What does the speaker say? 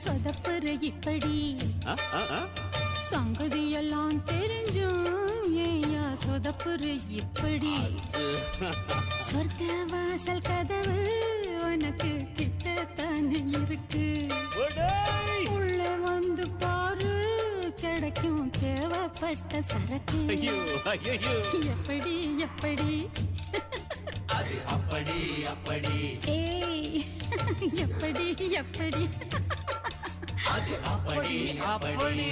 சொதப்புற இப்படி சங்கதியெல்லாம் தெரிஞ்சும் ஏயா சொதப்புற இப்படி சொர்க்க வாசல் கதவு உனக்கு கிட்டத்தானே இருக்கு உள்ள வந்து பாரு கிடைக்கும் தேவைப்பட்ட சரக்கு எப்படி எப்படி அப்படி அப்படி ஏய் எப்படி எப்படி அது அப்படி அப்படி